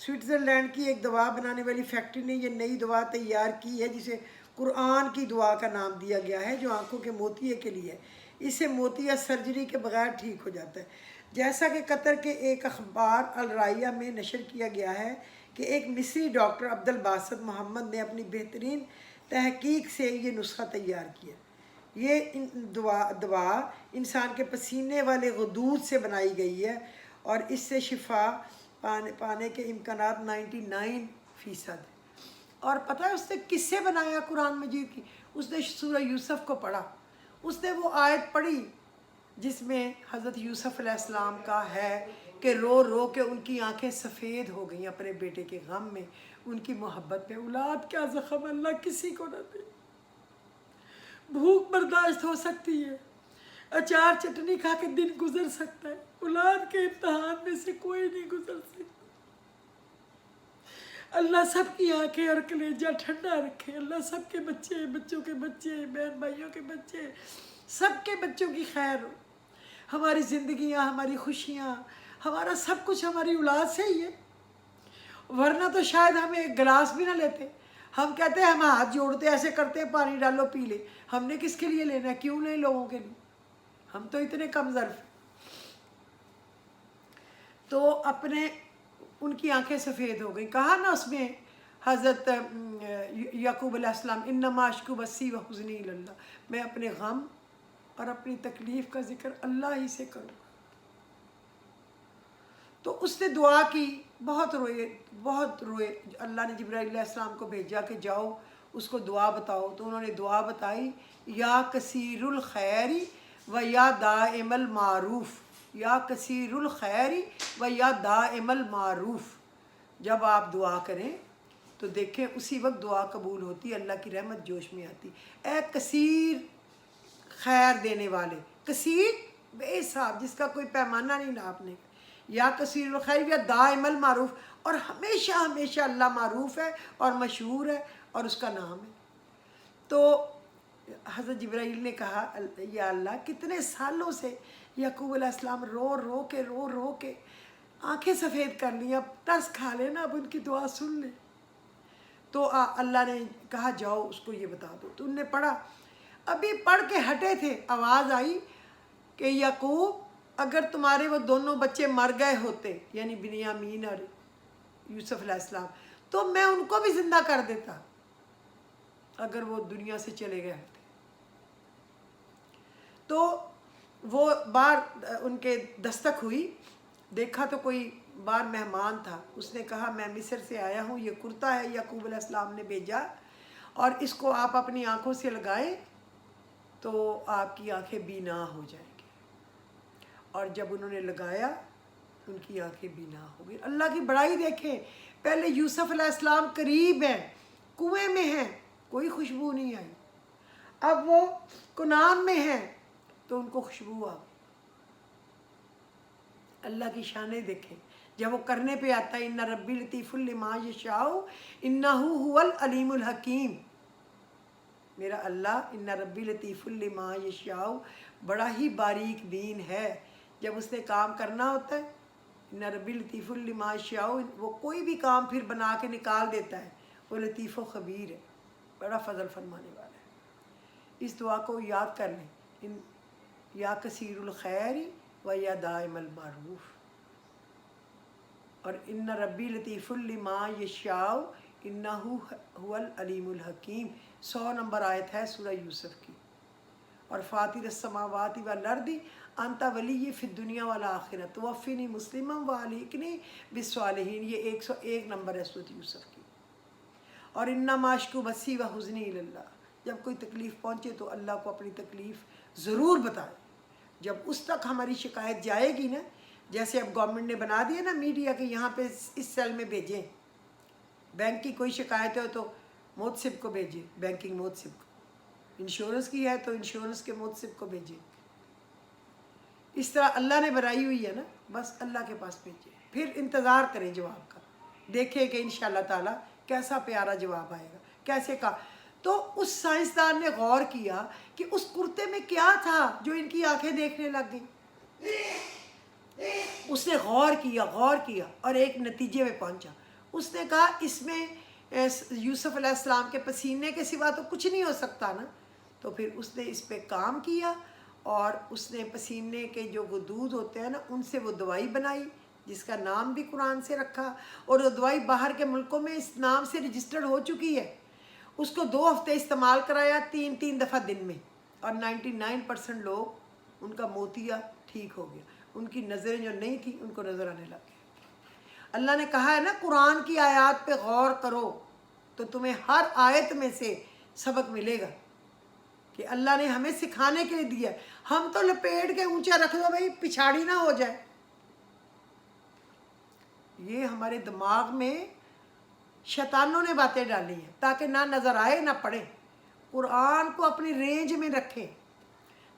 Switzerland کی ایک دوا بنانے والی فیکٹری نے یہ نئی دوا تیار کی ہے جسے قرآن کی دعا کا نام دیا گیا ہے، جو آنکھوں کے موتیے کے لیے ہے۔ اسے موتیا سرجری کے بغیر ٹھیک ہو جاتا ہے۔ جیسا کہ قطر کے ایک اخبار الرائیہ میں نشر کیا گیا ہے کہ ایک مصری ڈاکٹر عبد الباسط محمد نے اپنی بہترین تحقیق سے یہ نسخہ تیار کیا۔ یہ دوا انسان کے پسینے والے غدود سے بنائی گئی ہے اور اس سے شفا پانے کے امکانات 99%۔ اور پتہ ہے اس نے کس سے بنایا قرآن مجید کی؟ اس نے سورہ یوسف کو پڑھا، اس نے وہ آیت پڑھی جس میں حضرت یوسف علیہ السلام کا ہے کہ رو رو کے ان کی آنکھیں سفید ہو گئیں اپنے بیٹے کے غم میں، ان کی محبت میں۔ اولاد کیا زخم اللہ کسی کو نہ دے۔ بھوک برداشت ہو سکتی ہے، اچار چٹنی کھا کے دن گزر سکتا ہے، اولاد کے امتحان میں سے کوئی نہیں گزر سکتا۔ اللہ سب کی آنکھیں اور کلیجہ ٹھنڈا رکھے، اللہ سب کے بچے، بچوں کے بچے، بہن بھائیوں کے بچے، سب کے بچوں کی خیر ہو۔ ہماری زندگیاں، ہماری خوشیاں، ہمارا سب کچھ ہماری اولاد سے ہی ہے، ورنہ تو شاید ہم ایک گلاس بھی نہ لیتے۔ ہم کہتے ہیں ہم ہاتھ جوڑتے ایسے کرتے ہیں پانی ڈالو پی لے، ہم نے کس کے لیے لینا ہے؟ کیوں نہیں لوگوں کے لیے؟ ہم تو اتنے کم ظرف ہیں۔ تو اپنے ان کی آنکھیں سفید ہو گئی۔ کہا نا اس میں حضرت یعقوب علیہ السلام انما اشکو بثی و حزنی الی اللہ، میں اپنے غم اور اپنی تکلیف کا ذکر اللہ ہی سے کروں۔ تو اس نے دعا کی، بہت روئے بہت روئے۔ اللہ نے جبرائیل علیہ السلام کو بھیجا کہ جاؤ اس کو دعا بتاؤ، تو انہوں نے دعا بتائی، یا کثیر الخیر و یا دائم المعروف، یا کثیر الخیر و یا دائم المعروف۔ جب آپ دعا کریں تو دیکھیں اسی وقت دعا قبول ہوتی، اللہ کی رحمت جوش میں آتی۔ اے کثیر خیر دینے والے، کثیر بے حساب، جس کا کوئی پیمانہ نہیں ناپنے کا، یا کثیر الخیر یا دائم المعروف، اور ہمیشہ ہمیشہ اللہ معروف ہے اور مشہور ہے اور اس کا نام ہے۔ تو حضرت جبرائیل نے کہا یا اللہ کتنے سالوں سے یعقوب علیہ السلام رو رو کے آنکھیں سفید کر لی، اب ترس کھا لینا، اب ان کی دعا سن لے۔ تو اللہ نے کہا جاؤ اس کو یہ بتا دو۔ تو انہوں نے پڑھا، ابھی پڑھ کے ہٹے تھے آواز آئی کہ یعقوب اگر تمہارے وہ دونوں بچے مر گئے ہوتے، یعنی بنیامین اور یوسف علیہ السلام، تو میں ان کو بھی زندہ کر دیتا اگر وہ دنیا سے چلے گئے ہوتے۔ تو وہ باہر ان کے دستک ہوئی، دیکھا تو کوئی باہر مہمان تھا، اس نے کہا میں مصر سے آیا ہوں، یہ کرتا ہے یعقوب علیہ السلام نے بھیجا، اور اس کو آپ اپنی آنکھوں سے لگائیں تو آپ کی آنکھیں بینا ہو جائیں گی۔ اور جب انہوں نے لگایا ان کی آنکھیں بینا ہو گئی۔ اللہ کی بڑائی دیکھیں، پہلے یوسف علیہ السلام قریب ہیں، کنویں میں ہیں، کوئی خوشبو نہیں آئی، اب وہ کنعان میں ہیں تو ان کو خوشبو آ گئی۔ اللہ کی شانیں دیکھیں، جب وہ کرنے پہ آتا ہے ان ربی لطیف لما یشاء انہ هو العلیم الحکیم، میرا اللہ ان ربی لطیف لما یشاء بڑا ہی باریک بین ہے، جب اس نے کام کرنا ہوتا ہے ان ربی لطیف لما یشاء، وہ کوئی بھی کام پھر بنا کے نکال دیتا ہے، وہ لطیف و خبیر ہے، بڑا فضل فرمانے والا ہے۔ اس دعا کو یاد کر لیں، یا کثیر الخیر و یا دائم المعروف، اور ان ربی لطیف لما یشاء انہ هو العلیم الحکیم، 100 نمبر آیت ہے سورہ یوسف کی۔ اور فاطر السماوات والارض انت ولی فی الدنیا والآخرہ توفنی مسلما والحقنی بالصالحین، یہ 101 نمبر ہے سورہ یوسف کی۔ اور انما اشکو بثی و حزنی الی اللہ، جب کوئی تکلیف پہنچے تو اللہ کو اپنی تکلیف ضرور بتائیں، جب اس تک ہماری شکایت جائے گی نا، جیسے اب گورنمنٹ نے بنا دیا نا میڈیا کہ یہاں پہ اس سیل میں بھیجیں، بینک کی کوئی شکایت ہو تو محتسب کو بھیجیں، بینکنگ محتسب کو، انشورنس کی ہے تو انشورنس کے محتسب کو بھیجیں، اس طرح اللہ نے بنائی ہوئی ہے نا، بس اللہ کے پاس بھیجیں، پھر انتظار کریں جواب کا، دیکھیں کہ انشاءاللہ تعالیٰ کیسا پیارا جواب آئے گا، کیسے کا۔ تو اس سائنسدان نے غور کیا کہ اس کرتے میں کیا تھا جو ان کی آنکھیں دیکھنے لگ گئیں، اس نے غور کیا اور ایک نتیجے میں پہنچا، اس نے کہا اس میں یوسف علیہ السلام کے پسینے کے سوا تو کچھ نہیں ہو سکتا نا. تو پھر اس نے اس پہ کام کیا اور اس نے پسینے کے جو غدود ہوتے ہیں نا ان سے وہ دوائی بنائی جس کا نام بھی قرآن سے رکھا, اور وہ دوائی باہر کے ملکوں میں اس نام سے رجسٹرڈ ہو چکی ہے. اس کو 2 ہفتے استعمال کرایا 3 دفعہ دن میں, اور 99% لوگ ان کا موتیا ٹھیک ہو گیا, ان کی نظریں جو نہیں تھیں ان کو نظر آنے لگ گیا. اللہ نے کہا ہے نا قرآن کی آیات پہ غور کرو تو تمہیں ہر آیت میں سے سبق ملے گا کہ اللہ نے ہمیں سکھانے کے لیے دیا. ہم تو لپیٹ کے اونچا رکھ دو بھائی پچھاڑی نہ ہو جائے. یہ ہمارے دماغ میں شیطانوں نے باتیں ڈالی ہیں تاکہ نہ نظر آئے نہ پڑھے. قرآن کو اپنی رینج میں رکھیں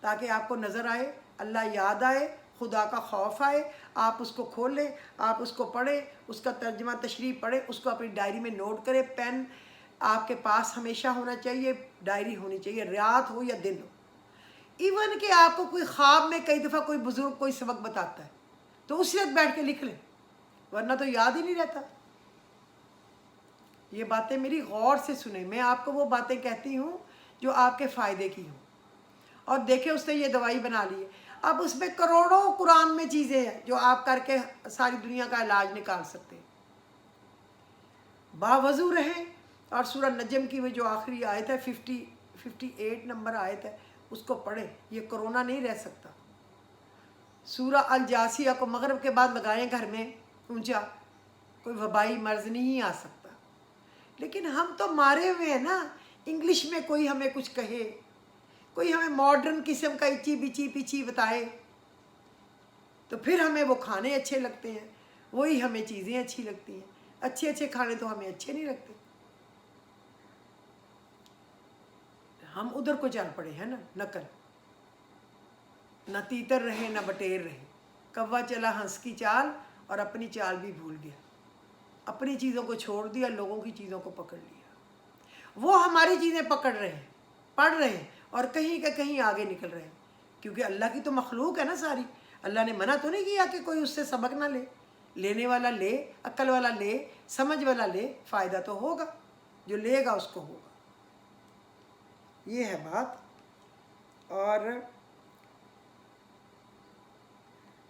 تاکہ آپ کو نظر آئے, اللہ یاد آئے, خدا کا خوف آئے, آپ اس کو کھولیں, آپ اس کو پڑھیں, اس کا ترجمہ تشریح پڑھیں, اس کو اپنی ڈائری میں نوٹ کریں. پین آپ کے پاس ہمیشہ ہونا چاہیے, ڈائری ہونی چاہیے, رات ہو یا دن ہو. ایون کہ آپ کو کوئی خواب میں کئی دفعہ کوئی بزرگ کوئی سبق بتاتا ہے تو اسی وقت بیٹھ کے لکھ لیں, ورنہ تو یاد ہی نہیں رہتا. یہ باتیں میری غور سے سنیں, میں آپ کو وہ باتیں کہتی ہوں جو آپ کے فائدے کی ہوں. اور دیکھیں اس نے یہ دوائی بنا لی ہے. اب اس میں کروڑوں قرآن میں چیزیں ہیں جو آپ کر کے ساری دنیا کا علاج نکال سکتے ہیں. باوضو رہیں اور سورہ نجم کی وہ جو آخری آیت ہے 58 نمبر آیت ہے اس کو پڑھیں. یہ کرونا نہیں رہ سکتا. سورہ الجاسیہ کو مغرب کے بعد لگائیں گھر میں اونچا, کوئی وبائی مرض نہیں آ سکتا. لیکن ہم تو مارے ہوئے ہیں نا, انگلش میں کوئی ہمیں کچھ کہے, کوئی ہمیں ماڈرن قسم کا اچی بچی پیچی بتائے تو پھر ہمیں وہ کھانے اچھے لگتے ہیں, وہی ہمیں چیزیں اچھی لگتی ہیں. اچھے کھانے تو ہمیں اچھے نہیں لگتے. ہم ادھر کو چل پڑے ہیں نا, نقل. نہ تیتر رہے نہ بٹیر رہے, کوا چلا ہنس کی چال اور اپنی چال بھی بھول گیا. اپنی چیزوں کو چھوڑ دیا, لوگوں کی چیزوں کو پکڑ لیا. وہ ہماری چیزیں پکڑ رہے ہیں, پڑھ رہے ہیں اور کہیں کہ کہیں آگے نکل رہے ہیں, کیونکہ اللہ کی تو مخلوق ہے نا ساری. اللہ نے منع تو نہیں کیا کہ کوئی اس سے سبق نہ لے. لینے والا لے, عقل والا لے, سمجھ والا لے, فائدہ تو ہوگا, جو لے گا اس کو ہوگا. یہ ہے بات. اور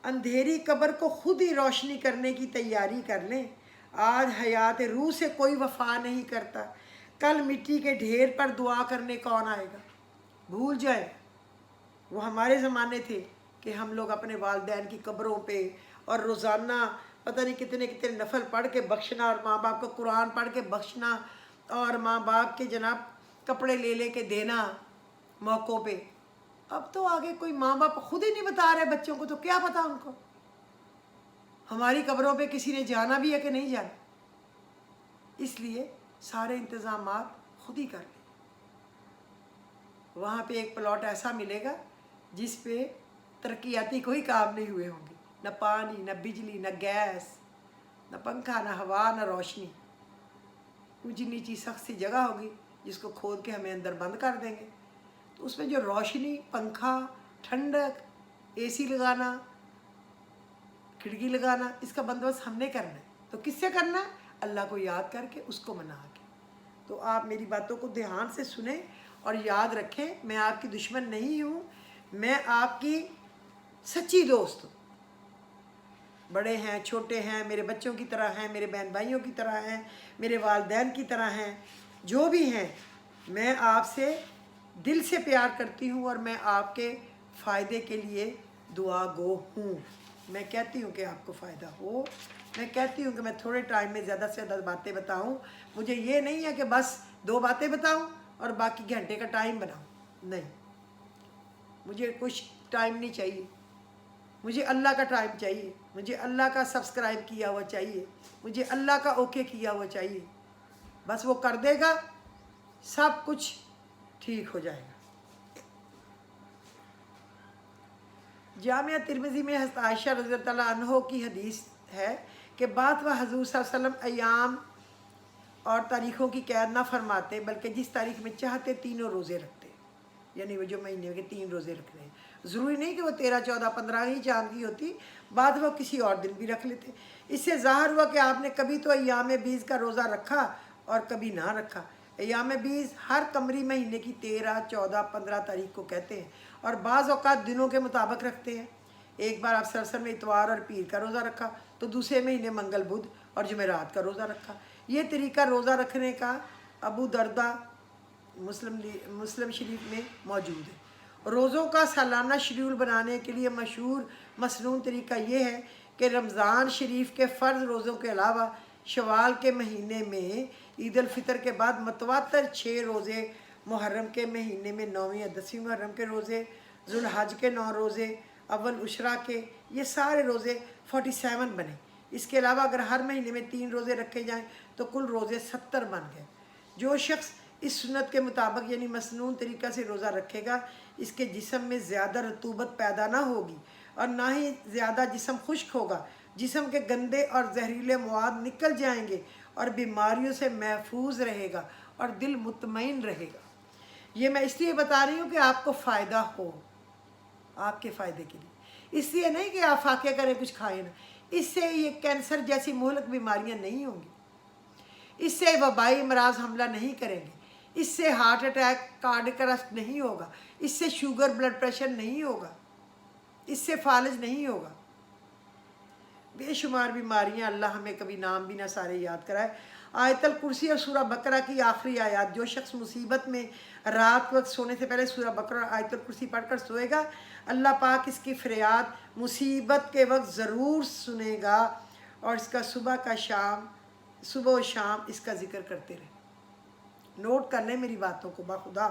اندھیری قبر کو خود ہی روشنی کرنے کی تیاری کر لیں. آج حیات روح سے کوئی وفا نہیں کرتا, کل مٹی کے ڈھیر پر دعا کرنے کون آئے گا. بھول جائیں وہ ہمارے زمانے تھے کہ ہم لوگ اپنے والدین کی قبروں پہ اور روزانہ پتہ نہیں کتنے نفل پڑھ کے بخشنا, اور ماں باپ کو قرآن پڑھ کے بخشنا, اور ماں باپ کے جناب کپڑے لے کے دینا موقعوں پہ. اب تو آگے کوئی ماں باپ خود ہی نہیں بتا رہے بچوں کو, تو کیا پتا ان کو ہماری قبروں پہ کسی نے جانا بھی ہے کہ نہیں جانا. اس لیے سارے انتظامات خود ہی کر لیں. وہاں پہ ایک پلاٹ ایسا ملے گا جس پہ ترقیاتی کوئی کام نہیں ہوئے ہوں گے, نہ پانی, نہ بجلی, نہ گیس, نہ پنکھا, نہ ہوا, نہ روشنی. اونچی نیچی سخت سی جگہ ہوگی جس کو کھود کے ہمیں اندر بند کر دیں گے. تو اس میں جو روشنی, پنکھا, ٹھنڈک, اے سی لگانا, کھڑکی لگانا, اس کا بندوبست ہم نے کرنا ہے. تو کس سے کرنا ہے؟ اللہ کو یاد کر کے, اس کو منا کے. تو آپ میری باتوں کو دھیان سے سنیں اور یاد رکھیں, میں آپ کی دشمن نہیں ہوں, میں آپ کی سچی دوست ہوں. بڑے ہیں, چھوٹے ہیں, میرے بچوں کی طرح ہیں, میرے بہن بھائیوں کی طرح ہیں, میرے والدین کی طرح ہیں, جو بھی ہیں, میں آپ سے دل سے پیار کرتی ہوں اور میں آپ کے فائدے کے لیے دعا گو ہوں. میں کہتی ہوں کہ آپ کو فائدہ ہو, میں کہتی ہوں کہ میں تھوڑے ٹائم میں زیادہ سے زیادہ باتیں بتاؤں. مجھے یہ نہیں ہے کہ بس 2 باتیں بتاؤں اور باقی گھنٹے کا ٹائم بناؤں. نہیں, مجھے کچھ ٹائم نہیں چاہیے, مجھے اللہ کا ٹائم چاہیے, مجھے اللہ کا سبسکرائب کیا ہوا چاہیے, مجھے اللہ کا اوکے کیا ہوا چاہیے. بس وہ کر دے گا, سب کچھ ٹھیک ہو جائے گا. جامعہ ترمذی میں حضرت عائشہ رضی اللہ عنہ کی حدیث ہے کہ بعد وہ حضور صلی اللہ علیہ وسلم ایام اور تاریخوں کی قید نہ فرماتے, بلکہ جس تاریخ میں چاہتے تینوں روزے رکھتے. یعنی وہ جو مہینے کے 3 روزے رکھنے ہیں. ضروری نہیں کہ وہ 13 14 15 ہی چاند کی ہوتی، بعد وہ کسی اور دن بھی رکھ لیتے۔ اس سے ظاہر ہوا کہ آپ نے کبھی تو ایام بیس کا روزہ رکھا اور کبھی نہ رکھا۔ ایام بیس ہر قمری مہینے کی 13 14 15 تاریخ کو کہتے ہیں، اور بعض اوقات دنوں کے مطابق رکھتے ہیں۔ ایک بار آپ سرسر میں اتوار اور پیر کا روزہ رکھا تو دوسرے مہینے منگل بدھ اور جمعرات کا روزہ رکھا۔ یہ طریقہ روزہ رکھنے کا ابو دردہ مسلم شریف میں موجود ہے۔ روزوں کا سالانہ شیڈول بنانے کے لیے مشہور مسنون طریقہ یہ ہے کہ رمضان شریف کے فرض روزوں کے علاوہ شوال کے مہینے میں عید الفطر کے بعد متواتر 6 روزے، محرم کے مہینے میں 9ویں یا 10ویں محرم کے روزے، ذوالحج کے 9 روزے، اول عشرہ کے، یہ سارے روزے 47 بنے۔ اس کے علاوہ اگر ہر مہینے میں 3 روزے رکھے جائیں تو کل روزے 70 بن گئے۔ جو شخص اس سنت کے مطابق یعنی مسنون طریقہ سے روزہ رکھے گا، اس کے جسم میں زیادہ رطوبت پیدا نہ ہوگی اور نہ ہی زیادہ جسم خشک ہوگا، جسم کے گندے اور زہریلے مواد نکل جائیں گے اور بیماریوں سے محفوظ رہے گا اور دل مطمئن رہے گا۔ یہ میں اس لیے بتا رہی ہوں کہ آپ کو فائدہ ہو، آپ کے فائدے کے لیے، اس لیے نہیں کہ آپ فاقے کریں کچھ کھائیں نا۔ اس سے یہ کینسر جیسی مہلک بیماریاں نہیں ہوں گی، اس سے وبائی امراض حملہ نہیں کریں گے، اس سے ہارٹ اٹیک کارڈک ارسٹ نہیں ہوگا، اس سے شوگر بلڈ پریشر نہیں ہوگا، اس سے فالج نہیں ہوگا۔ بے شمار بیماریاں، اللہ ہمیں کبھی نام بھی نہ سارے یاد کرائے۔ آیت الکرسی اور سورہ بقرہ کی آخری آیات، جو شخص مصیبت میں رات وقت سونے سے پہلے سورہ بقرہ اور آیت الکرسی پڑھ کر سوئے گا، اللہ پاک اس کی فریاد مصیبت کے وقت ضرور سنے گا اور اس کا صبح و شام اس کا ذکر کرتے رہے۔ نوٹ کر لیں میری باتوں کو بخدا۔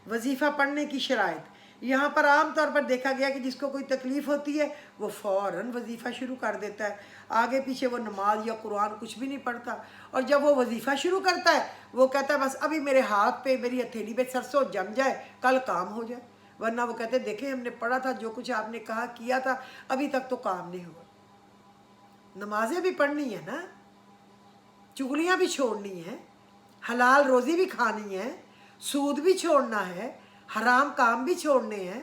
وظیفہ پڑھنے کی شرائط، یہاں پر عام طور پر دیکھا گیا کہ جس کو کوئی تکلیف ہوتی ہے وہ فوراً وظیفہ شروع کر دیتا ہے، آگے پیچھے وہ نماز یا قرآن کچھ بھی نہیں پڑھتا، اور جب وہ وظیفہ شروع کرتا ہے وہ کہتا ہے بس ابھی میرے ہاتھ پہ میری ہتھیلی پہ سرسوں جم جائے کل کام ہو جائے، ورنہ وہ کہتے ہیں دیکھیں ہم نے پڑھا تھا، جو کچھ آپ نے کہا کیا تھا، ابھی تک تو کام نہیں ہوا۔ نمازیں بھی پڑھنی ہے نا، چغلیاں بھی چھوڑنی ہیں، حلال روزی بھی کھانی ہے، سود بھی چھوڑنا ہے، حرام کام بھی چھوڑنے ہیں،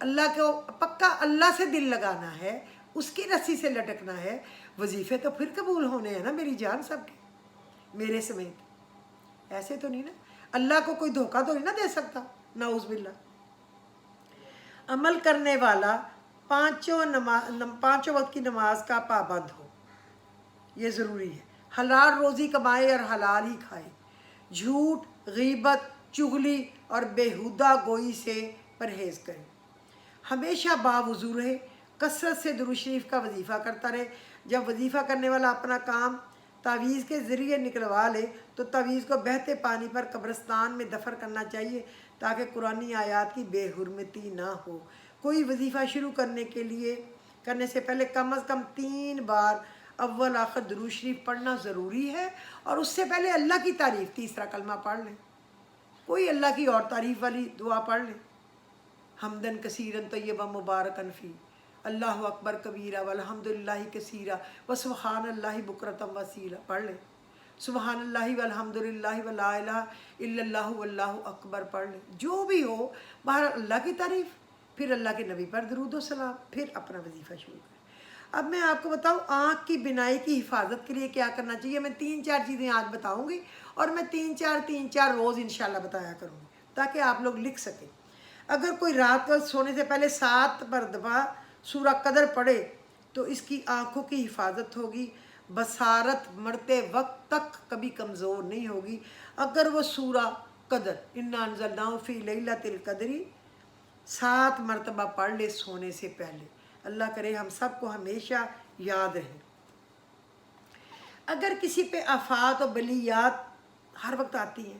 اللہ کو پکا اللہ سے دل لگانا ہے، اس کی رسی سے لٹکنا ہے۔ وظیفے تو پھر قبول ہونے ہیں نا میری جان، سب کے میرے سمیت، ایسے تو نہیں نا، اللہ کو کوئی دھوکہ تو نہیں نا دے سکتا، نعوذ باللہ۔ عمل کرنے والا پانچوں وقت کی نماز کا پابند ہو، یہ ضروری ہے، حلال روزی کمائے اور حلال ہی کھائے، جھوٹ، غیبت، چغلی اور بیہودہ گوئی سے پرہیز کرے، ہمیشہ باوضو رہے، کثرت سے درود شریف کا وظیفہ کرتا رہے۔ جب وظیفہ کرنے والا اپنا کام تعویذ کے ذریعے نکلوا لے تو تعویذ کو بہتے پانی پر قبرستان میں دفن کرنا چاہیے تاکہ قرآنی آیات کی بے حرمتی نہ ہو۔ کوئی وظیفہ شروع کرنے سے پہلے کم از کم 3 بار اول آخر درود شریف پڑھنا ضروری ہے، اور اس سے پہلے اللہ کی تعریف، تیسرا کلمہ پڑھ لیں، کوئی اللہ کی اور تعریف والی دعا پڑھ لیں، حمدن کثیرن طیبا مبارکن فی، اللہ اکبر کبیرہ والحمدللہ کثیرہ وسبحان اللہ بکرۃ وصیلہ پڑھ لیں، سبحان اللہ والحمدللہ ولا الہ الا اللہ واللہ اکبر پڑھ لیں، جو بھی ہو، بہر اللہ کی تعریف، پھر اللہ کے نبی پر درود و سلام، پھر اپنا وظیفہ شروع کریں۔ اب میں آپ کو بتاؤں آنکھ کی بینائی کی حفاظت کے لیے کیا کرنا چاہیے۔ میں 3-4 چیزیں آج بتاؤں گی اور میں 3-4 روز انشاءاللہ بتایا کروں گی تاکہ آپ لوگ لکھ سکیں۔ اگر کوئی رات کو سونے سے پہلے 7 مرتبہ سورہ قدر پڑھے تو اس کی آنکھوں کی حفاظت ہوگی، بصارت مرتے وقت تک کبھی کمزور نہیں ہوگی۔ اگر وہ سورہ قدر انا انزلناہ فی لیلۃ القدر 7 مرتبہ پڑھ لے سونے سے پہلے، اللہ کرے ہم سب کو ہمیشہ یاد رہے۔ اگر کسی پہ آفات و بلیات ہر وقت آتی ہیں،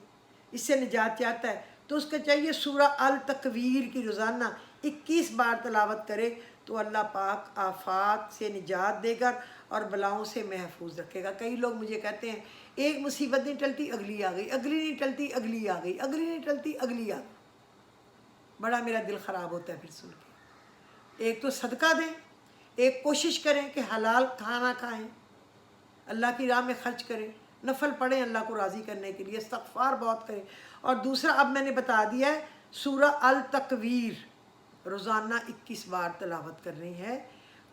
اس سے نجات چاہتا ہے تو اس کو چاہیے سورہ التکویر کی روزانہ 21 بار تلاوت کرے تو اللہ پاک آفات سے نجات دے گا اور بلاؤں سے محفوظ رکھے گا۔ کئی لوگ مجھے کہتے ہیں ایک مصیبت نہیں ٹلتی اگلی آ گئی، اگلی نہیں ٹلتی اگلی آ گئی، اگلی نہیں ٹلتی اگلی آ گئی، بڑا میرا دل خراب ہوتا ہے پھر سن کے۔ ایک تو صدقہ دیں، ایک کوشش کریں کہ حلال کھانا کھائیں، اللہ کی راہ میں خرچ کریں، نفل پڑھیں اللہ کو راضی کرنے کے لیے، استغفار بہت کریں، اور دوسرا اب میں نے بتا دیا ہے سورہ التکویر روزانہ 21 بار تلاوت کرنی ہے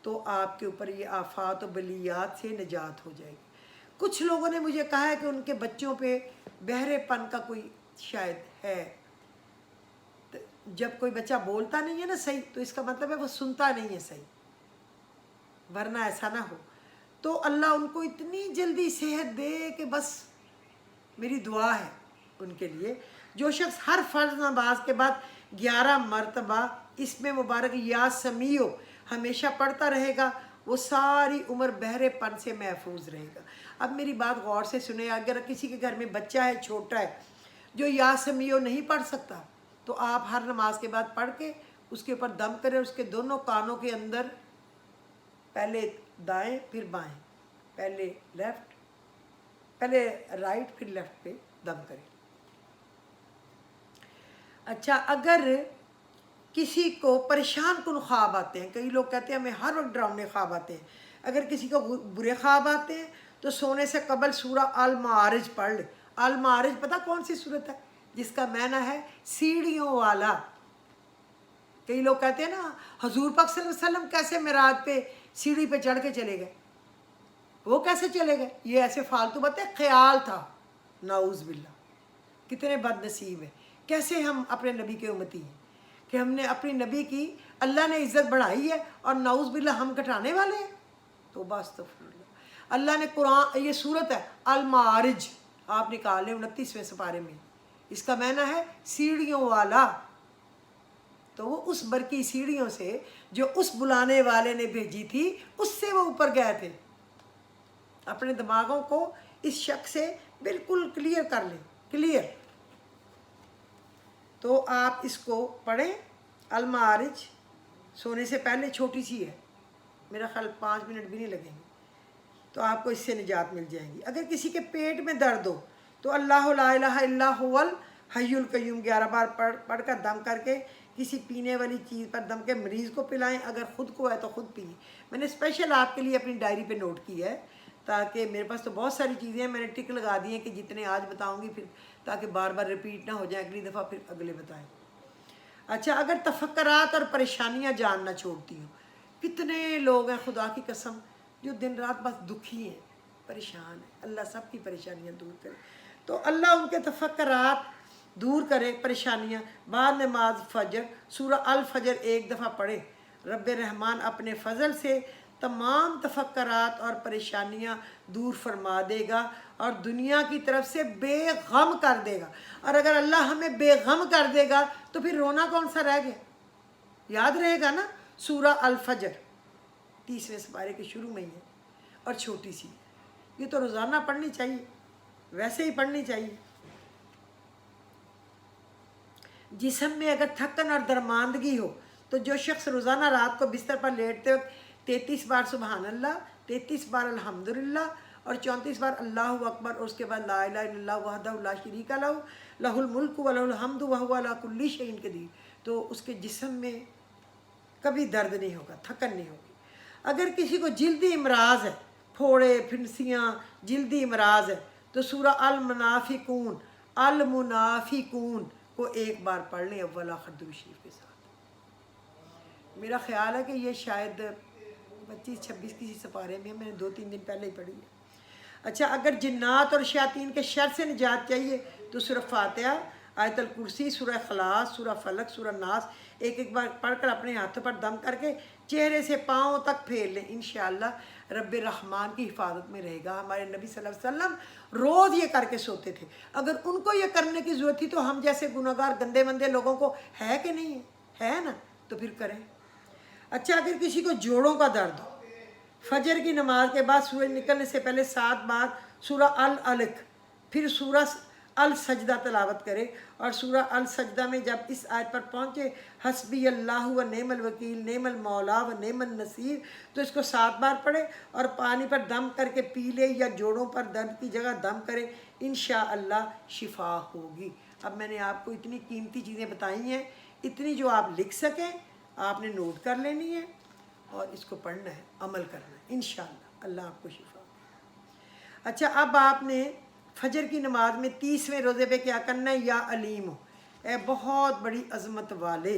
تو آپ کے اوپر یہ آفات و بلیات سے نجات ہو جائے گی۔ کچھ لوگوں نے مجھے کہا ہے کہ ان کے بچوں پہ بہرے پن کا کوئی شاید ہے، جب کوئی بچہ بولتا نہیں ہے نا صحیح تو اس کا مطلب ہے وہ سنتا نہیں ہے صحیح، ورنہ ایسا نہ ہو تو اللہ ان کو اتنی جلدی صحت دے کہ بس میری دعا ہے ان کے لیے۔ جو شخص ہر فرض نماز کے بعد 11 مرتبہ اس میں مبارک یا سمیع ہمیشہ پڑھتا رہے گا وہ ساری عمر بہرے پن سے محفوظ رہے گا۔ اب میری بات غور سے سنیں، اگر کسی کے گھر میں بچہ ہے چھوٹا ہے جو یا سمیع نہیں پڑھ سکتا تو آپ ہر نماز کے بعد پڑھ کے اس کے اوپر دم کریں، اس کے دونوں کانوں کے اندر پہلے دائیں پھر بائیں، پہلے لیفٹ پہلے رائٹ پھر لیفٹ پہ دم کریں۔ اچھا، اگر کسی کو پریشان کن خواب آتے ہیں، کئی لوگ کہتے ہیں ہمیں ہر وقت ڈراؤنے خواب آتے ہیں، اگر کسی کو برے خواب آتے ہیں تو سونے سے قبل سورہ المعارج پڑھ لے۔ المعارج پتہ کون سی صورت ہے؟ جس کا معنی ہے سیڑھیوں والا۔ کئی لوگ کہتے ہیں نا حضور پاک صلی اللہ علیہ وسلم کیسے معراج پہ سیڑھی پہ چڑھ کے چلے گئے، وہ کیسے چلے گئے؟ یہ ایسے فالتو باتیں، خیال تھا، نعوذ باللہ۔ کتنے بد نصیب ہیں، کیسے ہم اپنے نبی کے امتی ہیں کہ ہم نے اپنی نبی کی اللہ نے عزت بڑھائی ہے اور نعوذ باللہ ہم گھٹانے والے ہیں۔ توبہ استغفر اللہ۔ اللہ نے قرآن، یہ صورت ہے المعارج، آپ نکال لیں 29ویں سپارے میں، اس کا معنی ہے سیڑھیوں والا۔ تو وہ اس برقی سیڑھیوں سے جو اس بلانے والے نے بھیجی تھی اس سے وہ اوپر گئے تھے۔ اپنے دماغوں کو اس شک سے بالکل کلیئر کر لیں، کلیئر۔ تو آپ اس کو پڑھیں، المعارج، سونے سے پہلے، چھوٹی سی ہے، میرا خیال 5 منٹ بھی نہیں لگیں گے، تو آپ کو اس سے نجات مل جائے گی۔ اگر کسی کے پیٹ میں درد ہو تو اللہ لا الہ الا هو الحی القیوم 11 بار پڑھ کر دم کر کے کسی پینے والی چیز پر دم کے مریض کو پلائیں، اگر خود کو ہے تو خود پئیں۔ میں نے اسپیشل آپ کے لیے اپنی ڈائری پہ نوٹ کی ہے تاکہ میرے پاس تو بہت ساری چیزیں ہیں، میں نے ٹک لگا دی ہیں کہ جتنے آج بتاؤں گی پھر تاکہ بار بار ریپیٹ نہ ہو جائیں، اگلی دفعہ پھر اگلے بتائیں۔ اچھا، اگر تفکرات اور پریشانیاں جاننا چھوڑتی ہوں، کتنے لوگ ہیں خدا کی قسم جو دن رات بس دکھی ہیں، پریشان ہیں، اللہ سب کی پریشانیاں دور کرے، تو اللہ ان کے تفکرات دور کرے، پریشانیاں۔ بعد نماز فجر سورہ الفجر 1 دفعہ پڑھے، رب رحمان اپنے فضل سے تمام تفکرات اور پریشانیاں دور فرما دے گا اور دنیا کی طرف سے بے غم کر دے گا۔ اور اگر اللہ ہمیں بے غم کر دے گا تو پھر رونا کون سا رہ گیا؟ یاد رہے گا نا، سورہ الفجر 30ویں سپارے کے شروع میں ہی ہے اور چھوٹی سی، یہ تو روزانہ پڑھنی چاہیے، ویسے ہی پڑھنی چاہیے۔ جسم میں اگر تھکن اور درماندگی ہو تو جو شخص روزانہ رات کو بستر پر لیٹتے وقت 33 بار سبحان اللہ، 33 بار الحمدللہ اور 34 بار اللہ اکبر، اور اس کے بعد لا الہ الا اللہ وحدہ لا شریک لہ لہ الملک ولہ الحمد وہو علی کل شیء قدیر، تو اس کے جسم میں کبھی درد نہیں ہوگا، تھکن نہیں ہوگی۔ اگر کسی کو جلدی امراض ہے، پھوڑے، پھنسیاں، جلدی امراض ہے تو سورہ المنافقون کو 1 بار پڑھ لیں اول آخر درود شریف کے ساتھ۔ میرا خیال ہے کہ یہ شاید 25-26 کسی سپارے میں، میں نے 2-3 دن پہلے ہی پڑھی ہے۔ اچھا، اگر جنات اور شیاطین کے شر سے نجات چاہیے تو سورہ فاتحہ، آیت الکرسی، سورہ اخلاص، سورہ فلق، سورہ ناس 1 بار پڑھ کر اپنے ہاتھوں پر دم کر کے چہرے سے پاؤں تک پھیر لیں، انشاءاللہ رب رحمان کی حفاظت میں رہے گا۔ ہمارے نبی صلی اللہ علیہ وسلم روز یہ کر کے سوتے تھے، اگر ان کو یہ کرنے کی ضرورت تھی تو ہم جیسے گناہگار گندے مندے لوگوں کو ہے کہ نہیں ہے نا، تو پھر کریں۔ اچھا، اگر کسی کو جوڑوں کا درد ہو، فجر کی نماز کے بعد سورج نکلنے سے پہلے 7 بار سورہ العلق، پھر سورہ السجدہ تلاوت کرے، اور سورہ السجدہ میں جب اس آیت پر پہنچے حسبی اللہ و نعم الوکیل نعم المولا و نعم النصیر، تو اس کو 7 بار پڑھے اور پانی پر دم کر کے پی لے یا جوڑوں پر درد کی جگہ دم کرے، انشاءاللہ شفا ہوگی۔ اب میں نے آپ کو اتنی قیمتی چیزیں بتائی ہیں، اتنی جو آپ لکھ سکیں آپ نے نوٹ کر لینی ہے اور اس کو پڑھنا ہے، عمل کرنا ہے، انشاءاللہ اللہ آپ کو شفا۔ اچھا، اب آپ نے فجر کی نماز میں 30ویں روزے پہ کیا کرنا ہے؟ یا علیم ہو، اے بہت بڑی عظمت والے،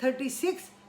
36,